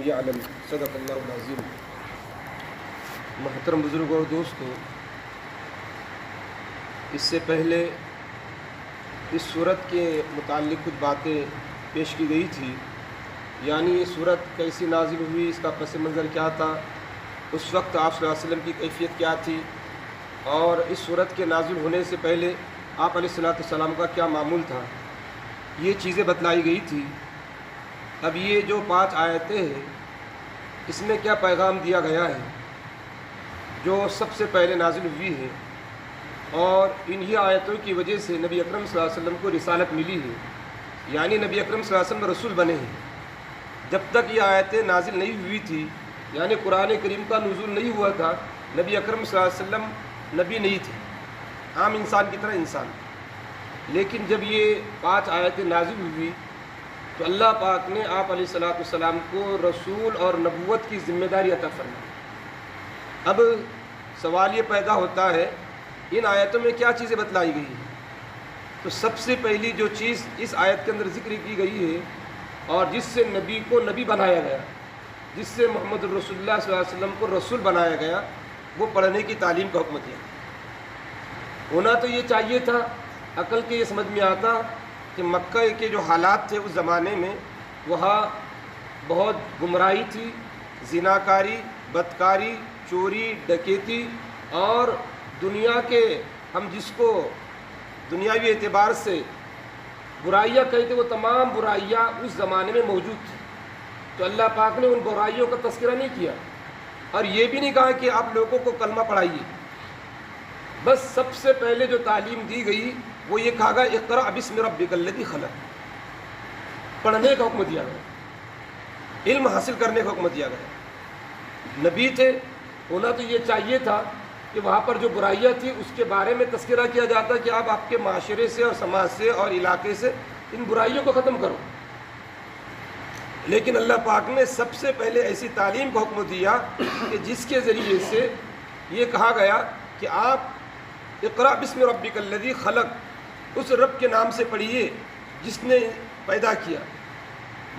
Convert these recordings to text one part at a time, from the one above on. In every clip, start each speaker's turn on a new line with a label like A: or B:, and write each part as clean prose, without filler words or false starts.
A: يعلم صدق اللہ العظیم۔ محترم بزرگوں اور دوستوں، اس سے پہلے اس صورت کے متعلق کچھ باتیں پیش کی گئی تھی، یعنی یہ صورت کیسی نازل ہوئی، اس کا پس منظر کیا تھا، اس وقت آپ صلی اللہ علیہ وسلم کی کیفیت کیا تھی، اور اس صورت کے نازل ہونے سے پہلے آپ علیہ السلام کا کیا معمول تھا، یہ چیزیں بتلائی گئی تھی۔ اب یہ جو 5 آیتیں ہیں، اس میں کیا پیغام دیا گیا ہے جو سب سے پہلے نازل ہوئی ہے، اور انہی آیتوں کی وجہ سے نبی اکرم صلی اللہ علیہ وسلم کو رسالت ملی ہے، یعنی نبی اکرم صلی اللہ علیہ وسلم رسول بنے ہیں۔ جب تک یہ آیتیں نازل نہیں ہوئی تھی، یعنی قرآن کریم کا نزول نہیں ہوا تھا، نبی اکرم صلی اللہ علیہ وسلم نبی نہیں تھے، عام انسان کی طرح انسان۔ لیکن جب یہ 5 آیتیں نازل ہوئی تو اللہ پاک نے آپ علیہ السلام کو رسول اور نبوت کی ذمہ داری عطا فرمائی۔ اب سوال یہ پیدا ہوتا ہے، ان آیتوں میں کیا چیزیں بتلائی گئی ہیں؟ تو سب سے پہلی جو چیز اس آیت کے اندر ذکر کی گئی ہے، اور جس سے نبی کو نبی بنایا گیا، جس سے محمد رسول اللہ صلی اللہ علیہ وسلم کو رسول بنایا گیا، وہ پڑھنے کی تعلیم کا حکم دیا۔ ہونا تو یہ چاہیے تھا، عقل کے یہ سمجھ میں آتا کہ مکہ کے جو حالات تھے اس زمانے میں، وہاں بہت گمراہی تھی، زناکاری، بدکاری، چوری، ڈکیتی، اور دنیا کے ہم جس کو دنیاوی اعتبار سے برائیاں کہتے، وہ تمام برائیاں اس زمانے میں موجود تھیں۔ تو اللہ پاک نے ان برائیوں کا تذکرہ نہیں کیا، اور یہ بھی نہیں کہا کہ آپ لوگوں کو کلمہ پڑھائیے۔ بس سب سے پہلے جو تعلیم دی گئی وہ یہ کہا گیا اقرأ باسم ربک الذی خلق، پڑھنے کا حکم دیا گیا، علم حاصل کرنے کا حکم دیا گیا۔ نبی تھے، ہونا تو یہ چاہیے تھا کہ وہاں پر جو برائیاں تھیں اس کے بارے میں تذکرہ کیا جاتا کہ آپ کے معاشرے سے اور سماج سے اور علاقے سے ان برائیوں کو ختم کرو۔ لیکن اللہ پاک نے سب سے پہلے ایسی تعلیم کا حکم دیا کہ جس کے ذریعے سے یہ کہا گیا کہ آپ اقرأ باسم ربک الذی خلق، اس رب کے نام سے پڑھیے جس نے پیدا کیا۔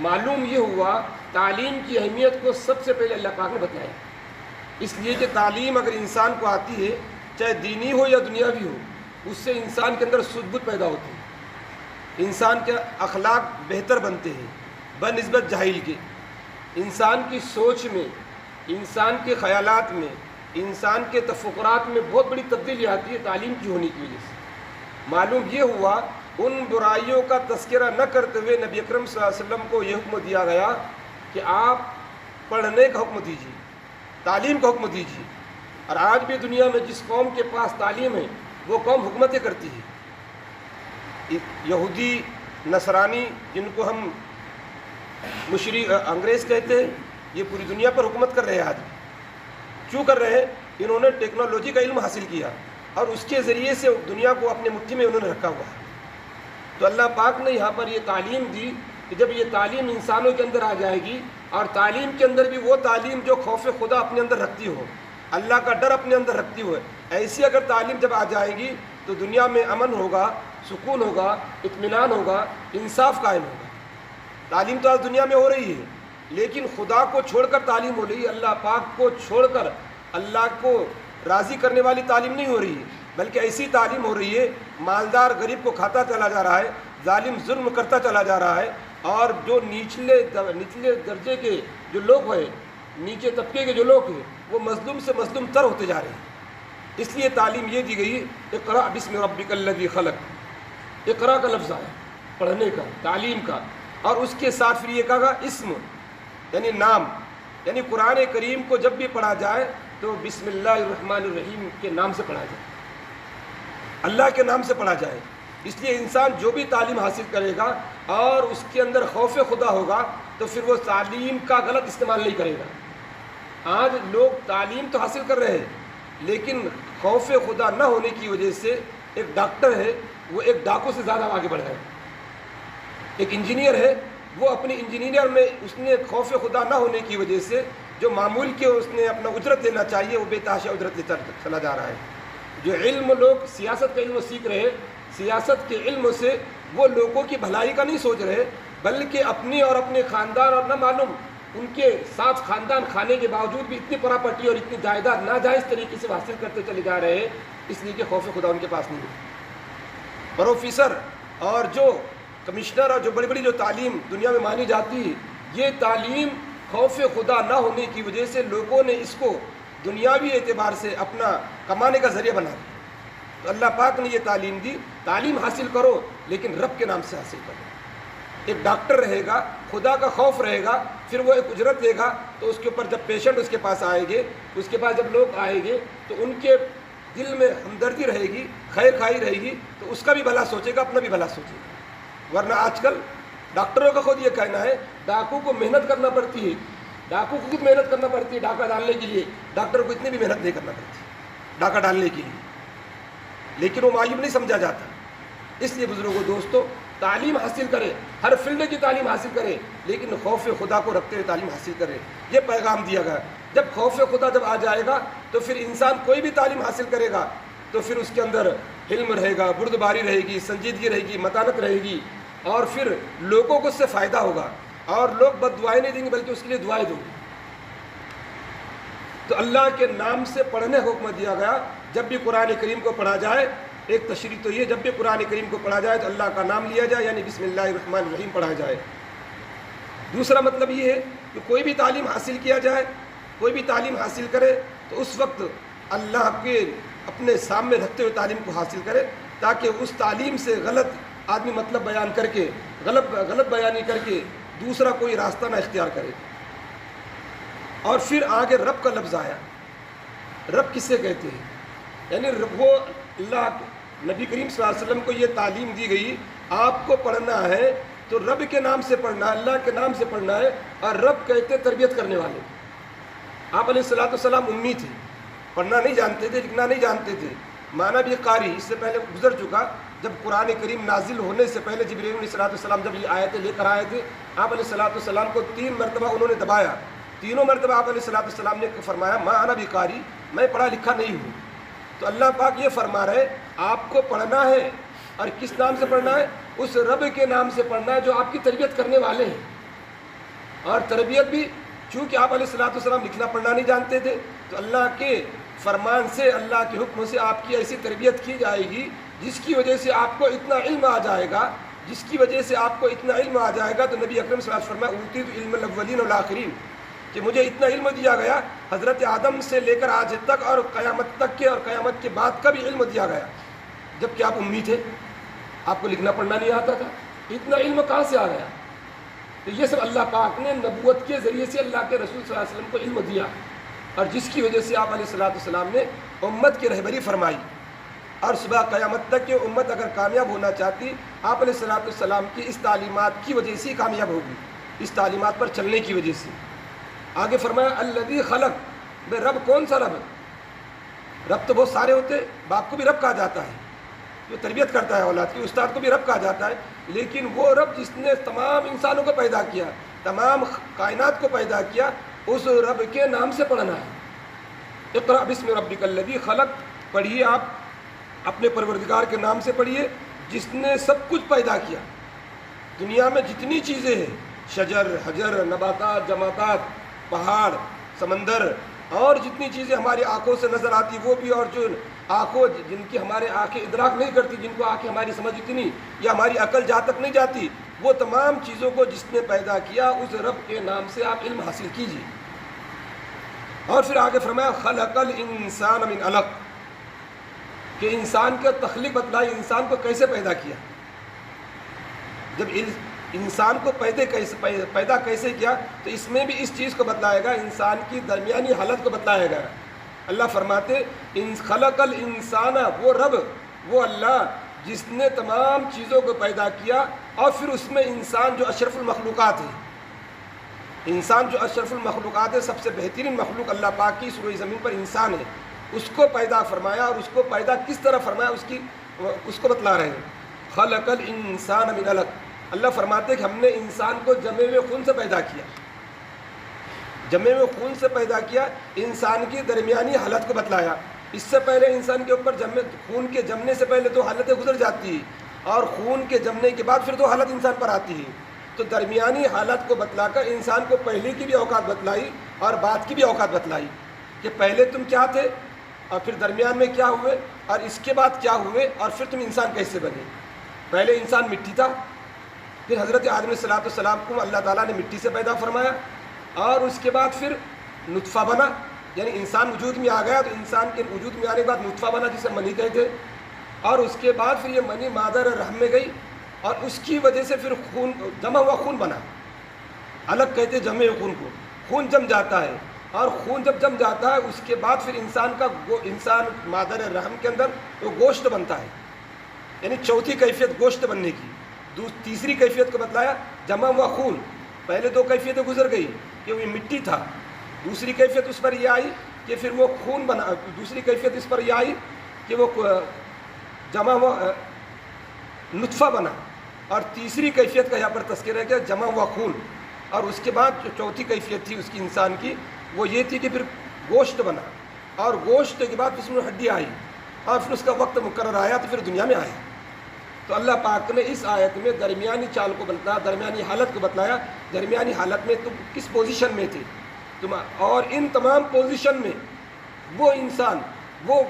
A: معلوم یہ ہوا تعلیم کی اہمیت کو سب سے پہلے اللہ پاک نے بتایا، اس لیے کہ تعلیم اگر انسان کو آتی ہے، چاہے دینی ہو یا دنیاوی ہو، اس سے انسان کے اندر سود بت پیدا ہوتی ہے، انسان کے اخلاق بہتر بنتے ہیں بنسبت جاہل کے، انسان کی سوچ میں، انسان کے خیالات میں، انسان کے تفکرات میں بہت بڑی تبدیلی آتی ہے تعلیم کی ہونے کی وجہ سے۔ معلوم یہ ہوا ان برائیوں کا تذکرہ نہ کرتے ہوئے نبی اکرم صلی اللہ علیہ وسلم کو یہ حکم دیا گیا کہ آپ پڑھنے کا حکم دیجیے، تعلیم کا حکم دیجیے۔ اور آج بھی دنیا میں جس قوم کے پاس تعلیم ہے وہ قوم حکومتیں کرتی ہے۔ یہودی، نصرانی، جن کو ہم انگریز کہتے ہیں، یہ پوری دنیا پر حکومت کر رہے ہیں آج بھی۔ کیوں کر رہے ہیں؟ انہوں نے ٹیکنالوجی کا علم حاصل کیا اور اس کے ذریعے سے دنیا کو اپنے مٹھی میں انہوں نے رکھا ہوا ہے۔ تو اللہ پاک نے یہاں پر یہ تعلیم دی کہ جب یہ تعلیم انسانوں کے اندر آ جائے گی، اور تعلیم کے اندر بھی وہ تعلیم جو خوف خدا اپنے اندر رکھتی ہو، اللہ کا ڈر اپنے اندر رکھتی ہو، ایسی اگر تعلیم جب آ جائے گی تو دنیا میں امن ہوگا، سکون ہوگا، اطمینان ہوگا، انصاف قائم ہوگا۔ تعلیم تو آج دنیا میں ہو رہی ہے، لیکن خدا کو چھوڑ کر تعلیم ہو رہی ہے، اللہ پاک کو چھوڑ کر اللہ کو راضی کرنے والی تعلیم نہیں ہو رہی ہے، بلکہ ایسی تعلیم ہو رہی ہے مالدار غریب کو کھاتا چلا جا رہا ہے، ظالم ظلم کرتا چلا جا رہا ہے، اور جو نچلے درجے کے جو لوگ ہیں، نیچے طبقے کے جو لوگ ہیں، وہ مظلوم سے مظلوم تر ہوتے جا رہے ہیں۔ اس لیے تعلیم یہ دی گئی اقرأ باسم ربک الذی خلق، اقرأ کا لفظ آیا پڑھنے کا، تعلیم کا، اور اس کے ساتھ پھر یہ کہا گا اسم، یعنی نام، یعنی قرآن کریم کو جب بھی پڑھا جائے تو بسم اللہ الرحمن الرحیم کے نام سے پڑھا جائے، اللہ کے نام سے پڑھا جائے۔ اس لیے انسان جو بھی تعلیم حاصل کرے گا اور اس کے اندر خوف خدا ہوگا تو پھر وہ تعلیم کا غلط استعمال نہیں کرے گا۔ آج لوگ تعلیم تو حاصل کر رہے ہیں، لیکن خوف خدا نہ ہونے کی وجہ سے ایک ڈاکٹر ہے وہ ایک ڈاکو سے زیادہ آگے بڑھ گئے، ایک انجینئر ہے وہ اپنی انجینئر میں اس نے خوف خدا نہ ہونے کی وجہ سے جو معمول کے اس نے اپنا اجرت لینا چاہیے وہ بے تحاشا اجرت لیتا چلا جا رہا ہے۔ جو علم لوگ سیاست کا علم سیکھ رہے ہیں، سیاست کے علم سے وہ لوگوں کی بھلائی کا نہیں سوچ رہے، بلکہ اپنی اور اپنے خاندان اور نہ معلوم ان کے ساتھ خاندان کھانے کے باوجود بھی اتنی پراپرٹی اور اتنی جائیداد ناجائز طریقے سے حاصل کرتے چلے جا رہے ہیں، اس لیے کہ خوف خدا ان کے پاس نہیں ہے۔ پروفیسر اور جو کمشنر اور جو بڑی بڑی جو تعلیم دنیا میں مانی جاتی ہے، یہ تعلیم خوف خدا نہ ہونے کی وجہ سے لوگوں نے اس کو دنیاوی اعتبار سے اپنا کمانے کا ذریعہ بنا دیا۔ تو اللہ پاک نے یہ تعلیم دی، تعلیم حاصل کرو لیکن رب کے نام سے حاصل کرو۔ ایک ڈاکٹر رہے گا، خدا کا خوف رہے گا، پھر وہ ایک اجرت دے گا، تو اس کے اوپر جب پیشنٹ اس کے پاس آئیں گے، اس کے پاس جب لوگ آئیں گے تو ان کے دل میں ہمدردی رہے گی، خیر خواہی رہے گی، تو اس کا بھی بھلا سوچے گا، اپنا بھی بھلا سوچے گا۔ ورنہ آج کل ڈاکٹروں کا خود یہ کہنا ہے ڈاکو کو محنت کرنا پڑتی ہے، ڈاکو کو خود محنت کرنا پڑتی ہے ڈاکہ ڈالنے کے لیے، ڈاکٹر کو اتنی بھی محنت نہیں کرنا پڑتی ڈاکہ ڈالنے کے لیے، لیکن وہ معیوب نہیں سمجھا جاتا۔ اس لیے بزرگوں دوستوں، تعلیم حاصل کرے، ہر فیلڈ کی تعلیم حاصل کرے، لیکن خوف خدا کو رکھتے ہوئے تعلیم حاصل کرے۔ یہ پیغام دیا گیا۔ جب خوف خدا جب آ جائے گا تو پھر انسان کوئی بھی تعلیم حاصل کرے گا تو پھر اس کے اندر حلم رہے گا، بردباری رہے گی، سنجیدگی رہے گی، متانت رہے گی، اور پھر لوگوں کو اس سے فائدہ ہوگا، اور لوگ بد دعائیں نہیں دیں گے بلکہ اس کے لیے دعائیں دیں گے۔ تو اللہ کے نام سے پڑھنے کا حکم دیا گیا۔ جب بھی قرآن کریم کو پڑھا جائے، ایک تشریح تو یہ، جب بھی قرآن کریم کو پڑھا جائے تو اللہ کا نام لیا جائے، یعنی بسم اللہ الرحمن الرحیم پڑھا جائے۔ دوسرا مطلب یہ ہے کہ کوئی بھی تعلیم حاصل کیا جائے، کوئی بھی تعلیم حاصل کرے تو اس وقت اللہ کے اپنے سامنے رکھتے ہوئے تعلیم کو حاصل کرے، تاکہ اس تعلیم سے غلط آدمی مطلب بیان کر کے، غلط بیانی کر کے دوسرا کوئی راستہ نہ اختیار کرے۔ اور پھر آگے رب کا لفظ آیا۔ رب کسے کہتے ہیں؟ یعنی وہ اللہ، نبی کریم صلی اللہ علیہ وسلم کو یہ تعلیم دی گئی، آپ کو پڑھنا ہے تو رب کے نام سے پڑھنا ہے، اللہ کے نام سے پڑھنا ہے۔ اور رب کہتے تربیت کرنے والے۔ آپ علیہ الصلوۃ والسلام امی تھے، پڑھنا نہیں جانتے تھے، لکھنا نہیں جانتے تھے، مانا بھی قاری۔ اس سے پہلے گزر چکا، جب قرآن کریم نازل ہونے سے پہلے جبرائیل علیہ الصلوۃ والسلام جب یہ آیتیں لے کر آئے تھے، آپ علیہ الصلوۃ والسلام کو 3 مرتبہ انہوں نے دبایا۔ تینوں مرتبہ آپ علیہ الصلوۃ والسلام نے فرمایا ما انا بقاری، میں پڑھا لکھا نہیں ہوں۔ تو اللہ پاک یہ فرما رہے آپ کو پڑھنا ہے، اور کس نام سے پڑھنا ہے؟ اس رب کے نام سے پڑھنا ہے جو آپ کی تربیت کرنے والے ہیں۔ اور تربیت بھی چونکہ آپ علیہ الصلوۃ والسلام لکھنا پڑھنا نہیں جانتے تھے، تو اللہ کے فرمان سے، اللہ کے حکم سے آپ کی ایسی تربیت کی جائے گی جس کی وجہ سے آپ کو اتنا علم آ جائے گا، جس کی وجہ سے آپ کو اتنا علم آ جائے گا۔ تو نبی اکرم صلی اللہ علیہ وسلم فرمایا اوتیت علم الاولین والآخرین، کہ مجھے اتنا علم دیا گیا حضرت آدم سے لے کر آج تک اور قیامت تک کے، اور قیامت کے بعد کا بھی علم دیا گیا، جبکہ آپ امی تھے، آپ کو لکھنا پڑھنا نہیں آتا تھا، اتنا علم کہاں سے آ گیا؟ تو یہ سب اللہ پاک نے نبوت کے ذریعے سے اللہ کے رسول صلی اللہ علیہ وسلم کو علم دیا، اور جس کی وجہ سے آپ علیہ الصلوۃ والسلام نے امت کی رہبری فرمائی۔ اور صبح قیامت تک کہ امت اگر کامیاب ہونا چاہتی، آپ علیہ الصلوۃ والسلام کی اس تعلیمات کی وجہ سے ہی کامیاب ہوگی، اس تعلیمات پر چلنے کی وجہ سے۔ آگے فرمایا الذی خلق، بے رب کون سا رب ہے؟ رب تو بہت سارے ہوتے، باپ کو بھی رب کہا جاتا ہے، جو تربیت کرتا ہے اولاد کی، استاد کو بھی رب کہا جاتا ہے، لیکن وہ رب جس نے تمام انسانوں کو پیدا کیا، تمام کائنات کو پیدا کیا، اس رب کے نام سے پڑھنا ہے۔ اقرأ بسم ربک الذی خلق، پڑھیے آپ اپنے پروردگار کے نام سے پڑھیے جس نے سب کچھ پیدا کیا۔ دنیا میں جتنی چیزیں ہیں، شجر، حجر، نباتات، جمادات، پہاڑ، سمندر، اور جتنی چیزیں ہماری آنکھوں سے نظر آتی وہ بھی، اور جو آنکھوں جن کی ہمارے آنکھیں ادراک نہیں کرتی، جن کو آنکھیں ہماری سمجھ اتنی یا ہماری عقل جہاں تک نہیں جاتی، وہ تمام چیزوں کو جس نے پیدا کیا اس رب کے نام سے آپ علم حاصل کیجیے۔ اور پھر آگے فرمایا خلق الانسان من علق، کہ انسان کا تخلیق بتلائی، انسان کو کیسے پیدا کیا۔ جب انسان کو پیدا کیسے کیا تو اس میں بھی اس چیز کو بتلایا گا، انسان کی درمیانی حالت کو بتلایا گیا۔ اللہ فرماتے خلق الانسان، وہ رب، وہ اللہ جس نے تمام چیزوں کو پیدا کیا، اور پھر اس میں انسان جو اشرف المخلوقات ہے، انسان جو اشرف المخلوقات ہے، سب سے بہترین مخلوق اللہ پاک کی سروئی زمین پر انسان ہے، اس کو پیدا فرمایا، اور اس کو پیدا کس طرح فرمایا اس کو بتلا رہے ہیں۔ خلق الانسان من علق، اللہ فرماتے ہیں کہ ہم نے انسان کو جمے ہوئے خون سے پیدا کیا، جمے ہوئے خون سے پیدا کیا، انسان کی درمیانی حالت کو بتلایا۔ اس سے پہلے انسان کے اوپر خون کے جمنے سے پہلے 2 حالتیں گزر جاتی ہیں، اور خون کے جمنے کے بعد پھر 2 حالت انسان پر آتی ہے۔ تو درمیانی حالت کو بتلا کر انسان کو پہلے کی بھی اوقات بتلائی اور بعد کی بھی اوقات بتلائی کہ پہلے تم کیا تھے اور پھر درمیان میں کیا ہوئے اور اس کے بعد کیا ہوئے اور پھر تم انسان کیسے بنے۔ پہلے انسان مٹی تھا، پھر حضرت آدم علیہ السلام کو اللہ تعالیٰ نے مٹی سے پیدا فرمایا اور اس کے بعد پھر نطفہ بنا، یعنی انسان وجود میں آ گیا تو انسان کے وجود میں آنے کے بعد نطفہ بنا جسے منی کہتے، اور اس کے بعد پھر یہ منی مادر رحم میں گئی اور اس کی وجہ سے پھر خون جمع ہوا خون بنا، الگ کہتے جمع خون کو، خون جم جاتا ہے اور خون جب جم جاتا ہے اس کے بعد پھر انسان مادر رحم کے اندر وہ گوشت بنتا ہے، یعنی چوتھی کیفیت گوشت بننے کی۔ تیسری کیفیت کو بتلایا جمع ہوا خون، پہلے دو کیفیتیں گزر گئی کہ وہ مٹی تھا، دوسری کیفیت اس پر یہ آئی کہ پھر وہ خون بنا، دوسری کیفیت اس پر یہ آئی کہ وہ جمع ہوا نطفہ بنا، اور تیسری کیفیت کا یہاں پر تذکرہ ہے کہ جمع ہوا خون، اور اس کے بعد جو چوتھی کیفیت تھی اس کی انسان کی وہ یہ تھی کہ پھر گوشت بنا، اور گوشت کے بعد اس میں ہڈی آئی اور پھر اس کا وقت مقرر آیا تو پھر دنیا میں آیا۔ تو اللہ پاک نے اس آیت میں درمیانی چال کو بتلایا، درمیانی حالت کو بتلایا، درمیانی حالت میں تم کس پوزیشن میں تھے تم، اور ان تمام پوزیشن میں وہ انسان، وہ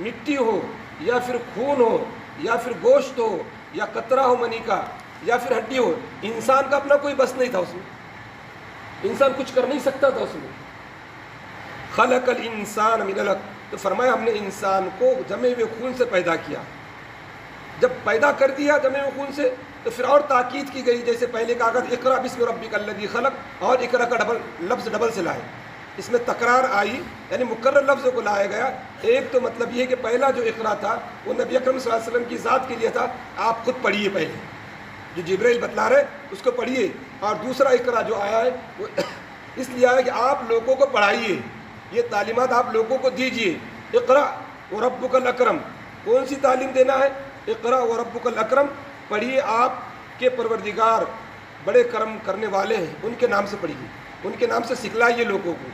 A: مٹی ہو یا پھر خون ہو یا پھر گوشت ہو یا قطرہ ہو منی کا یا پھر ہڈی ہو، انسان کا اپنا کوئی بس نہیں تھا، اس میں انسان کچھ کر نہیں سکتا تھا اس میں۔ خلق الانسان من علق، تو فرمایا ہم نے انسان کو جمے ہوئے خون سے پیدا کیا۔ جب پیدا کر دیا جمے ہوئے خون سے تو پھر اور تاکید کی گئی، جیسے پہلے کہا گیا اقرا بسم ربک الذی خلق، اور اقرا کا لفظ ڈبل سے لائے، اس میں تکرار آئی، یعنی مکرر لفظ کو لایا گیا۔ ایک تو مطلب یہ کہ پہلا جو اقرا تھا وہ نبی اکرم صلی اللہ علیہ وسلم کی ذات کے لیے تھا، آپ خود پڑھیے پہلے، جو جبرائیل بتلا رہے اس کو پڑھیے، اور دوسرا اقرا جو آیا ہے وہ اس لیے آیا کہ آپ لوگوں کو پڑھائیے، یہ تعلیمات آپ لوگوں کو دیجیے۔ اقرا وربک الاکرم، کون سی تعلیم دینا ہے؟ اقرا وربک الاکرم، پڑھیے آپ کے پروردگار بڑے کرم کرنے والے ہیں، ان کے نام سے پڑھیے، ان کے نام سے سکھلائیے لوگوں کو۔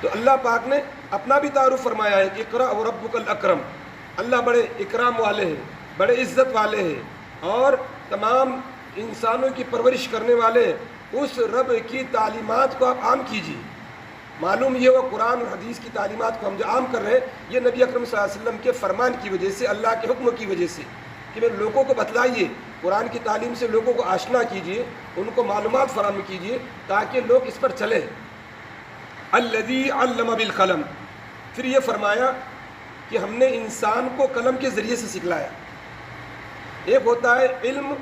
A: تو اللہ پاک نے اپنا بھی تعارف فرمایا ہے کہ اقرا وربک الاکرم، اللہ بڑے اکرام والے ہیں، بڑے عزت والے ہیں، اور تمام انسانوں کی پرورش کرنے والے، اس رب کی تعلیمات کو آپ عام کیجیے۔ معلوم یہ ہوا قرآن اور حدیث کی تعلیمات کو ہم جو عام کر رہے ہیں یہ نبی اکرم صلی اللہ علیہ وسلم کے فرمان کی وجہ سے، اللہ کے حکم کی وجہ سے، کہ میں لوگوں کو بتلائیے، قرآن کی تعلیم سے لوگوں کو آشنا کیجیے، ان کو معلومات فراہم کیجیے تاکہ لوگ اس پر چلیں۔ الذی علم بالقلم، پھر یہ فرمایا کہ ہم نے انسان کو قلم کے ذریعے سے سکھلایا۔ ایک ہوتا ہے علم،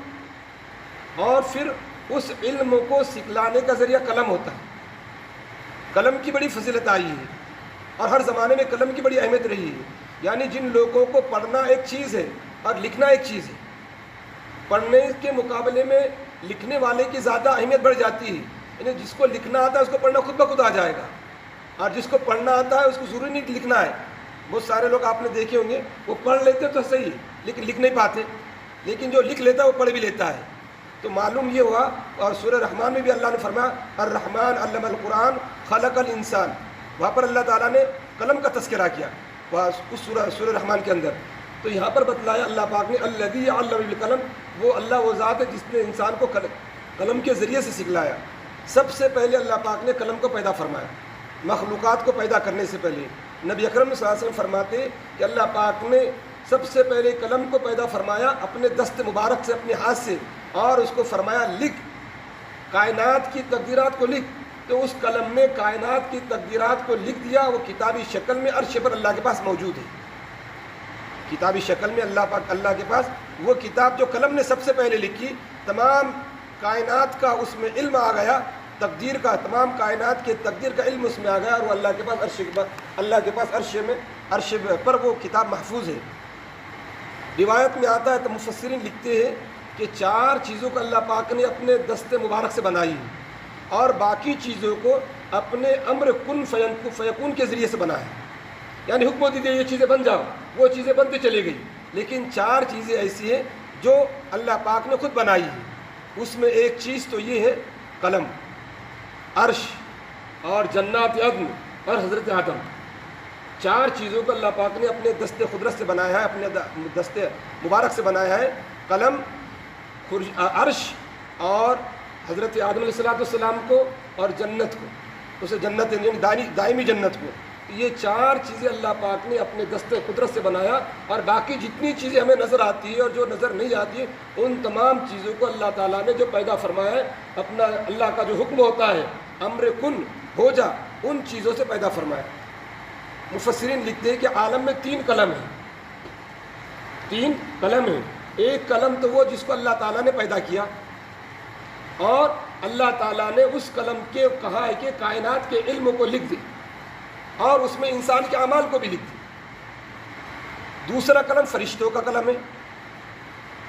A: اور پھر اس علم کو سکھلانے کا ذریعہ قلم ہوتا ہے۔ قلم کی بڑی فضیلت آئی ہے اور ہر زمانے میں قلم کی بڑی اہمیت رہی ہے، یعنی جن لوگوں کو پڑھنا ایک چیز ہے اور لکھنا ایک چیز ہے، پڑھنے کے مقابلے میں لکھنے والے کی زیادہ اہمیت بڑھ جاتی ہے، یعنی جس کو لکھنا آتا ہے اس کو پڑھنا خود بخود آ جائے گا، اور جس کو پڑھنا آتا ہے اس کو ضروری نہیں لکھنا ہے۔ بہت سارے لوگ آپ نے دیکھے ہوں گے وہ پڑھ لیتے تو صحیح لیکن لکھ نہیں پاتے، لیکن جو لکھ لیتا ہے وہ پڑھ بھی لیتا ہے۔ تو معلوم یہ ہوا، اور سورہ رحمان میں بھی اللہ نے فرمایا الرحمن علم القرآن خلق الانسان، وہاں پر اللہ تعالیٰ نے قلم کا تذکرہ کیا اس سورہ رحمان کے اندر۔ تو یہاں پر بتلایا اللہ پاک نے الذی علم بالقلم، وہ اللہ وہ ذات ہے جس نے انسان کو قلم کے ذریعے سے سکھلایا۔ سب سے پہلے اللہ پاک نے قلم کو پیدا فرمایا، مخلوقات کو پیدا کرنے سے پہلے۔ نبی اکرم صلی اللہ علیہ وسلم فرماتے کہ اللہ پاک نے سب سے پہلے قلم کو پیدا فرمایا اپنے دست مبارک سے، اپنے ہاتھ سے، اور اس کو فرمایا لکھ، کائنات کی تقدیرات کو لکھ۔ تو اس قلم نے کائنات کی تقدیرات کو لکھ دیا، وہ کتابی شکل میں عرش پر اللہ کے پاس موجود ہے، کتابی شکل میں اللہ کے پاس وہ کتاب جو قلم نے سب سے پہلے لکھی، تمام کائنات کا اس میں علم آ گیا، تقدیر کا، تمام کائنات کے تقدیر کا علم اس میں آ گیا، اور وہ اللہ کے پاس عرش پر وہ کتاب محفوظ ہے۔ روایت میں آتا ہے تو مفسرین لکھتے ہیں کہ 4 چیزوں کو اللہ پاک نے اپنے دست مبارک سے بنائی ہے، اور باقی چیزوں کو اپنے امر کن فیکون کے ذریعے سے بنایا، یعنی حکم دے دیا یہ چیزیں بن جاؤ، وہ چیزیں بنتی چلی گئی، لیکن 4 چیزیں ایسی ہیں جو اللہ پاک نے خود بنائی ہے۔ اس میں ایک چیز تو یہ ہے قلم، عرش اور جنات عدن اور حضرت آدم، 4 چیزوں کو اللہ پاک نے اپنے دست قدرت سے بنایا ہے، اپنے دست مبارک سے بنایا ہے۔ قلم، عرش اور حضرت آدم علیہ السلام کو اور جنت کو، اسے جنت یعنی دائمی جنت کو، یہ 4 چیزیں اللہ پاک نے اپنے دست قدرت سے بنایا، اور باقی جتنی چیزیں ہمیں نظر آتی ہے اور جو نظر نہیں آتی ان تمام چیزوں کو اللہ تعالیٰ نے جو پیدا فرمایا ہے، اپنا اللہ کا جو حکم ہوتا ہے امر کن ہو جا، ان چیزوں سے پیدا فرمایا۔ مفسرین لکھتے ہیں کہ عالم میں 3 قلم ہیں، 3 قلم ہیں۔ ایک قلم تو وہ جس کو اللہ تعالیٰ نے پیدا کیا، اور اللہ تعالیٰ نے اس قلم کے کہا ہے کہ کائنات کے علم کو لکھ دے، اور اس میں انسان کے اعمال کو بھی لکھ دے۔ دوسرا قلم فرشتوں کا قلم ہے،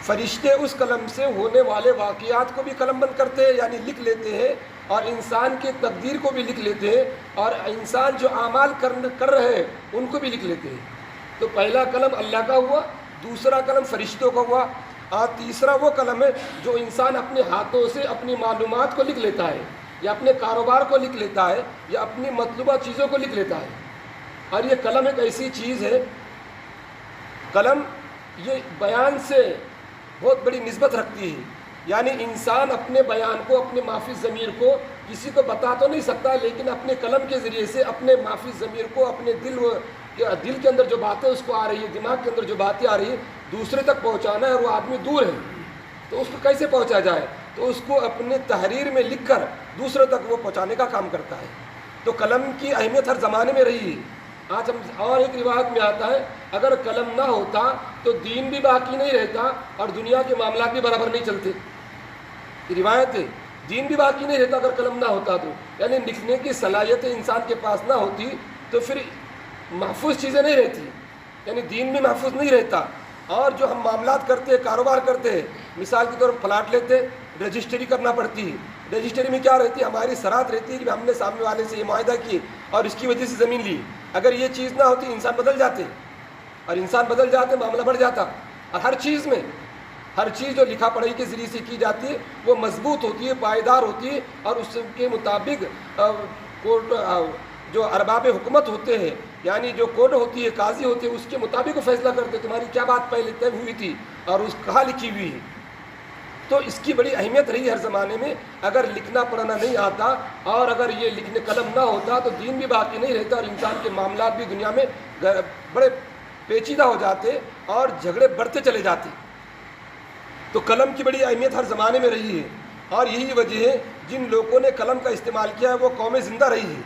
A: فرشتے اس قلم سے ہونے والے واقعات کو بھی قلم بند کرتے ہیں، یعنی لکھ لیتے ہیں، اور انسان کی تقدیر کو بھی لکھ لیتے ہیں، اور انسان جو اعمال کر رہے ہیں ان کو بھی لکھ لیتے ہیں۔ تو پہلا قلم اللہ کا ہوا، دوسرا قلم فرشتوں کا ہوا، اور تیسرا وہ قلم ہے جو انسان اپنے ہاتھوں سے اپنی معلومات کو لکھ لیتا ہے، یا اپنے کاروبار کو لکھ لیتا ہے، یا اپنی مطلوبہ چیزوں کو لکھ لیتا ہے۔ اور یہ قلم ایک ایسی چیز ہے، قلم یہ بیان سے بہت بڑی نسبت رکھتی ہے، یعنی انسان اپنے بیان کو، اپنے مافی ضمیر کو کسی کو بتا تو نہیں سکتا، لیکن اپنے قلم کے ذریعے سے اپنے مافی ضمیر کو، اپنے دل کے اندر جو باتیں اس کو آ رہی ہے، دماغ کے اندر جو باتیں آ رہی ہیں، دوسرے تک پہنچانا ہے، اور وہ آدمی دور ہے تو اس کو کیسے پہنچا جائے، تو اس کو اپنے تحریر میں لکھ کر دوسرے تک وہ پہنچانے کا کام کرتا ہے۔ تو قلم کی اہمیت ہر زمانے میں رہی ہے۔ آج ہم اور ایک روایت میں آتا ہے اگر قلم نہ ہوتا تو دین بھی باقی نہیں رہتا اور دنیا کے معاملات بھی برابر نہیں چلتے۔ یہ روایت ہے، دین بھی باقی نہیں رہتا اگر قلم نہ ہوتا تو، یعنی لکھنے کی صلاحیت انسان کے پاس نہ ہوتی تو پھر محفوظ چیزیں نہیں رہتی، یعنی دین بھی محفوظ نہیں رہتا۔ اور جو ہم معاملات کرتے ہیں، کاروبار کرتے ہیں، مثال کے طور پر پلاٹ لیتے، رجسٹری کرنا پڑتی ہے، رجسٹری میں کیا رہتی ہے، ہماری شرط رہتی ہے کہ ہم نے سامنے والے سے یہ معاہدہ کیے اور اس کی وجہ سے زمین لی۔ اگر یہ چیز نہ ہوتی انسان بدل جاتے، اور انسان بدل جاتے معاملہ بڑھ جاتا۔ اور ہر چیز میں، ہر چیز جو لکھا پڑھائی کے ذریعے سے کی جاتی ہے وہ مضبوط ہوتی ہے، پائیدار ہوتی ہے، اور اس کے مطابق کورٹ جو ارباب حکومت ہوتے ہیں، یعنی جو کورٹ ہوتی ہے، قاضی ہوتے ہیں، اس کے مطابق وہ فیصلہ کرتے تمہاری کیا بات پہلے طے ہوئی تھی اور اس کہاں لکھی ہوئی ہے۔ تو اس کی بڑی اہمیت رہی ہر زمانے میں۔ اگر لکھنا پڑھنا نہیں آتا اور اگر یہ لکھنے قلم نہ ہوتا تو دین بھی باقی نہیں رہتا اور انسان کے معاملات بھی دنیا میں بڑے پیچیدہ ہو جاتے اور جھگڑے بڑھتے چلے جاتے۔ تو قلم کی بڑی اہمیت ہر زمانے میں رہی ہے، اور یہی وجہ ہے جن لوگوں نے قلم کا استعمال کیا ہے وہ قومیں زندہ رہی ہیں،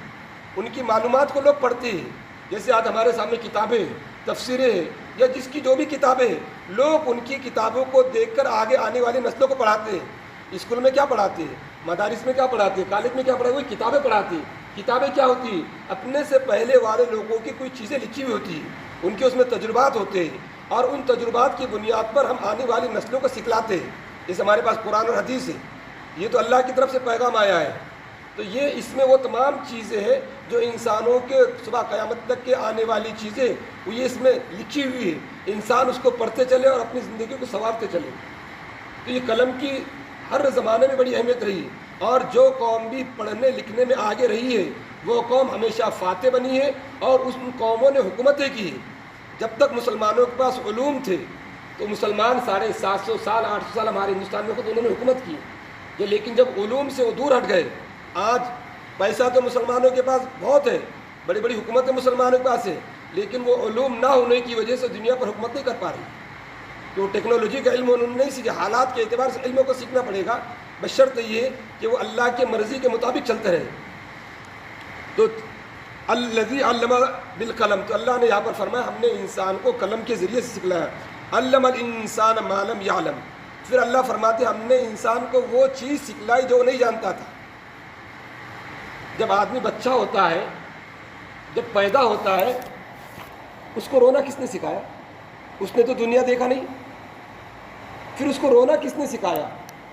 A: ان کی معلومات کو لوگ پڑھتے ہیں۔ جیسے آج ہمارے سامنے کتابیں ہیں، تفسیریں ہیں، یا جس کی جو بھی کتابیں ہیں، لوگ ان کی کتابوں کو دیکھ کر آگے آنے والی نسلوں کو پڑھاتے ہیں۔ اسکول میں کیا پڑھاتے ہیں، مدارس میں کیا پڑھاتے ہیں، کالج میں کیا پڑھاتے ہیں، وہی کتابیں پڑھاتے ہیں۔ کتابیں کیا ہوتی ہیں، اپنے سے پہلے والے لوگوں کی کوئی چیزیں لکھی ہوئی ہوتی ہیں، ان کے اس میں تجربات ہوتے ہیں، اور ان تجربات کی بنیاد پر ہم آنے والی نسلوں کو سکھلاتے ہیں۔ جیسے ہمارے پاس قرآن اور حدیث ہے، یہ تو اللہ کی طرف سے پیغام آیا ہے، تو یہ اس میں وہ تمام چیزیں ہیں جو انسانوں کے صبح قیامت تک کے آنے والی چیزیں وہ یہ اس میں لکھی ہوئی ہے، انسان اس کو پڑھتے چلے اور اپنی زندگی کو سنوارتے چلے۔ تو یہ قلم کی ہر زمانے میں بڑی اہمیت رہی ہے، اور جو قوم بھی پڑھنے لکھنے میں آگے رہی ہے وہ قوم ہمیشہ فاتح بنی ہے، اور اس قوموں نے حکومتیں کی ہیں۔ جب تک مسلمانوں کے پاس علوم تھے تو مسلمان 750 سال 800 سال ہمارے ہندوستان میں خود انہوں نے حکومت کی، لیکن جب علوم سے وہ دور ہٹ گئے، آج پیسہ تو مسلمانوں کے پاس بہت ہے، بڑی بڑی حکومتیں مسلمانوں کے پاس ہے، لیکن وہ علوم نہ ہونے کی وجہ سے دنیا پر حکومت نہیں کر پا رہی۔ تو ٹیکنالوجی کا علم انہوں نے نہیں سیکھا، حالات کے اعتبار سے علموں کو سیکھنا پڑے گا، بشرط یہ کہ وہ اللہ کے مرضی کے مطابق چلتے رہے۔ تو الذی علم بالقلم، تو اللہ نے یہاں پر فرمایا ہم نے انسان کو قلم کے ذریعے سے سکھلایا۔ علم الانسان ما لم یعلم، پھر اللہ فرماتے ہم نے انسان کو وہ چیز سکھلائی جو نہیں جانتا تھا۔ جب آدمی بچہ ہوتا ہے، جب پیدا ہوتا ہے، اس کو رونا کس نے سکھایا؟ اس نے تو دنیا دیکھا نہیں، پھر اس کو رونا کس نے سکھایا؟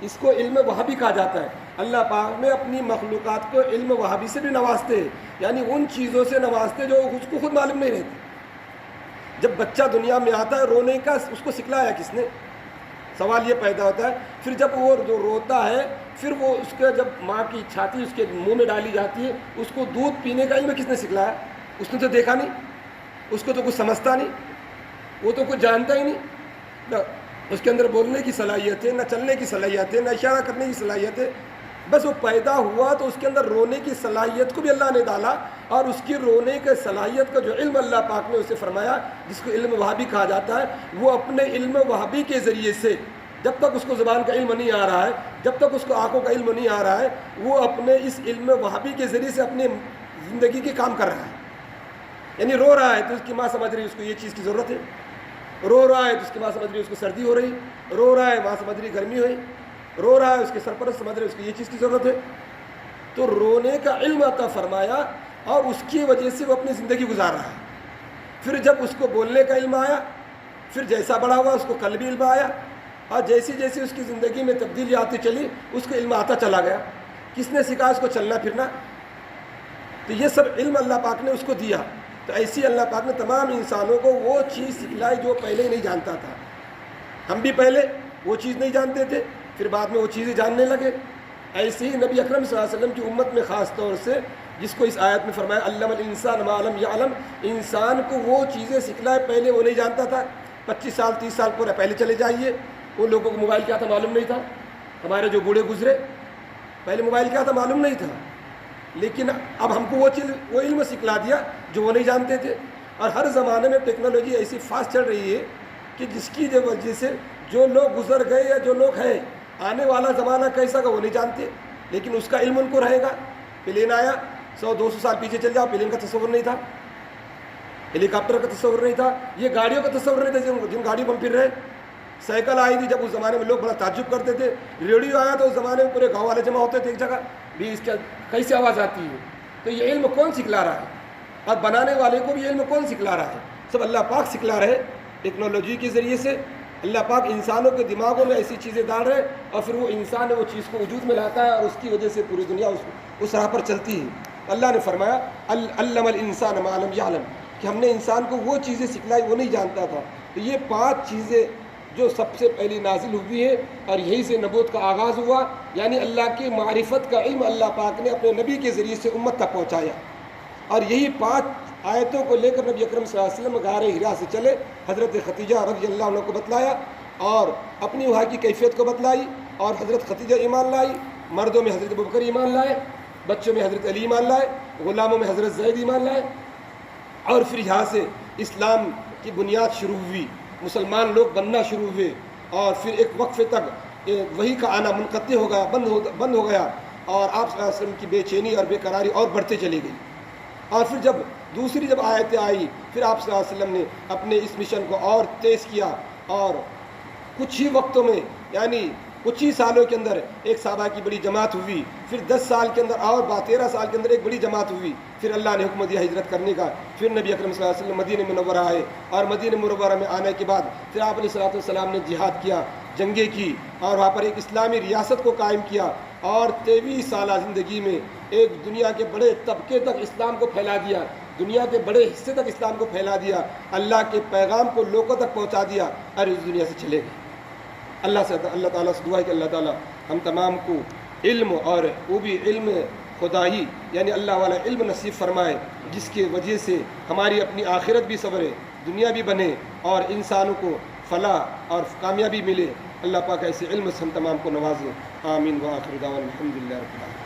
A: اس کو علم وہابی کہا جاتا ہے۔ اللہ پاک نے اپنی مخلوقات کو علم وہابی سے بھی نوازتے ہیں، یعنی ان چیزوں سے نوازتے جو اس کو خود معلوم نہیں رہتی۔ جب بچہ دنیا میں آتا ہے رونے کا اس کو سکھلایا کس نے؟ سوال یہ پیدا ہوتا ہے۔ پھر جب وہ روتا ہے، پھر وہ اس کے جب ماں کی چھاتی اس کے منہ میں ڈالی جاتی ہے، اس کو دودھ پینے کا علم کس نے سکھلایا؟ اس نے تو دیکھا نہیں، اس کو تو کچھ سمجھتا نہیں، وہ تو کچھ جانتا ہی نہیں۔
B: اس کے اندر بولنے کی صلاحیت ہے، نہ چلنے کی صلاحیت ہے، نہ اشارہ کرنے کی صلاحیت ہے، بس وہ پیدا ہوا تو اس کے اندر رونے کی صلاحیت کو بھی اللہ نے ڈالا، اور اس کی رونے کے صلاحیت کا جو علم اللہ پاک نے اسے فرمایا، جس کو علم وہابی کہا جاتا ہے، وہ اپنے علم وہابی کے ذریعے سے، جب تک اس کو زبان کا علم نہیں آ رہا ہے، جب تک اس کو آنکھوں کا علم نہیں آ رہا ہے، وہ اپنے اس علم وہابی کے ذریعے سے اپنی زندگی کے کام کر رہا ہے. یعنی رو رہا ہے تو اس کی ماں سمجھ رہی ہے اس کو یہ چیز کی ضرورت ہے، رو رہا ہے تو اس کی ماں سمجھ رہی ہے اس کو سردی ہو رہی، رو رہا ہے ماں سمجھ رہی گرمی ہوئی، رو رہا ہے اس کے سرپرست سمجھ رہے اس کو یہ چیز کی ضرورت ہے. تو رونے کا علم عطا فرمایا اور اس کی وجہ سے وہ اپنی زندگی گزار رہا ہے. پھر جب اس کو بولنے کا علم آیا، پھر جیسا بڑا ہوا اس کو قلبی علم آیا، اور جیسی جیسی اس کی زندگی میں تبدیلی آتی چلی اس کو علم آتا چلا گیا. کس نے سکھایا اس کو چلنا پھرنا؟ تو یہ سب علم اللہ پاک نے اس کو دیا. تو ایسی اللہ پاک نے تمام انسانوں کو وہ چیز سکھلائی جو پہلے نہیں جانتا تھا. ہم بھی پہلے وہ چیز نہیں جانتے تھے، پھر بعد میں وہ چیزیں جاننے لگے. ایسے ہی نبی اکرم صلی اللہ علیہ وسلم کی امت میں خاص طور سے، جس کو اس آیت میں فرمایا علم الانسان ما لم یعلم، انسان کو وہ چیزیں سکھلائے پہلے وہ نہیں جانتا تھا. 25 سال 30 سال پورے پہلے چلے جائیے، ان لوگوں کو موبائل کیا تھا معلوم نہیں تھا. ہمارے جو بوڑھے گزرے پہلے موبائل کیا تھا معلوم نہیں تھا، لیکن اب ہم کو وہ علم سکھلا دیا جو وہ نہیں جانتے تھے. اور ہر زمانے میں ٹیکنالوجی ایسی فاسٹ چل رہی ہے کہ جس کی وجہ سے جو لوگ گزر گئے یا جو لوگ ہیں، آنے والا زمانہ کیسا کا وہ نہیں جانتے، لیکن اس کا علم ان کو رہے گا. پلین آیا 100-200 سال پیچھے چل جاؤ، پلین کا تصور نہیں تھا، ہیلی کاپٹر کا تصور نہیں تھا، یہ گاڑیوں کا تصور نہیں تھا جن گاڑیوں پر ہم پھر رہے. سائیکل آئی تھی جب اس زمانے میں لوگ بڑا تعجب کرتے تھے. ریڈیو آیا تو اس زمانے میں پورے گاؤں والے جمع ہوتے تھے ایک جگہ، بھی اس کا کیسے آواز آتی ہے. تو یہ علم کون سکھلا رہا ہے؟ اور بنانے والے کو بھی علم کون سکھلا رہا ہے؟ سب اللہ پاک سکھلا رہے. ٹیکنالوجی کے ذریعے سے اللہ پاک انسانوں کے دماغوں میں ایسی چیزیں ڈال رہے، اور پھر وہ انسان وہ چیز کو وجود میں لاتا ہے، اور اس کی وجہ سے پوری دنیا اس راہ پر چلتی ہے. اللہ نے فرمایا علم الانسان ما لم یعلم، کہ ہم نے انسان کو وہ چیزیں سکھلائی وہ نہیں جانتا تھا. تو یہ 5 چیزیں جو سب سے پہلی نازل ہوئی ہے، اور یہی سے نبوت کا آغاز ہوا. یعنی اللہ کی معرفت کا علم اللہ پاک نے اپنے نبی کے ذریعے سے امت تک پہنچایا. اور یہی 5 آیتوں کو لے کر نبی اکرم صلی اللہ علیہ وسلم غار حرا سے چلے، حضرت خدیجہ رضی اللہ عنہ کو بتلایا، اور اپنی وہاں کی کیفیت کو بتلائی. اور حضرت خدیجہ ایمان لائی، مردوں میں حضرت ابوبکر ایمان لائے، بچوں میں حضرت علی ایمان لائے، غلاموں میں حضرت زید ایمان لائے. اور پھر یہاں سے اسلام کی بنیاد شروع ہوئی، مسلمان لوگ بننا شروع ہوئے. اور پھر ایک وقفے تک وحی کا آنا منقطع ہو گیا، بند ہو گیا، اور آپ صلی اللہ علیہ وسلم کی بے چینی اور بے قراری اور بڑھتے چلی گئی. اور پھر جب دوسری آیتیں آئی، پھر آپ صلی اللہ علیہ وسلم نے اپنے اس مشن کو اور تیز کیا، اور کچھ ہی وقتوں میں، یعنی کچھ ہی سالوں کے اندر ایک صحابہ کی بڑی جماعت ہوئی. پھر 10 سال کے اندر اور 13 سال کے اندر ایک بڑی جماعت ہوئی. پھر اللہ نے حکم دیا ہجرت کرنے کا. پھر نبی اکرم صلی اللہ علیہ وسلم مدینہ منورہ آئے، اور مدینہ منورہ میں آنے کے بعد پھر آپ علیہ الصلوۃ والسلام نے جہاد کیا، جنگیں کی، اور وہاں پر ایک اسلامی ریاست کو قائم کیا. اور 23 سالہ زندگی میں ایک دنیا کے بڑے طبقے تک اسلام کو پھیلا دیا، دنیا کے بڑے حصے تک اسلام کو پھیلا دیا، اللہ کے پیغام کو لوگوں تک پہنچا دیا، اور اس دنیا سے چلے گئے. اللہ تعالیٰ سے دعا ہے کہ اللہ تعالیٰ ہم تمام کو علم، اور وہ بھی علم خدائی، یعنی اللہ والا علم نصیب فرمائے، جس کی وجہ سے ہماری اپنی آخرت بھی سنورے، دنیا بھی بنے، اور انسانوں کو فلاح اور کامیابی ملے. اللہ پاک ایسے علم سے ہم تمام کو نوازے. آمین. وآخر دعوانا الحمدللہ رب العالمین.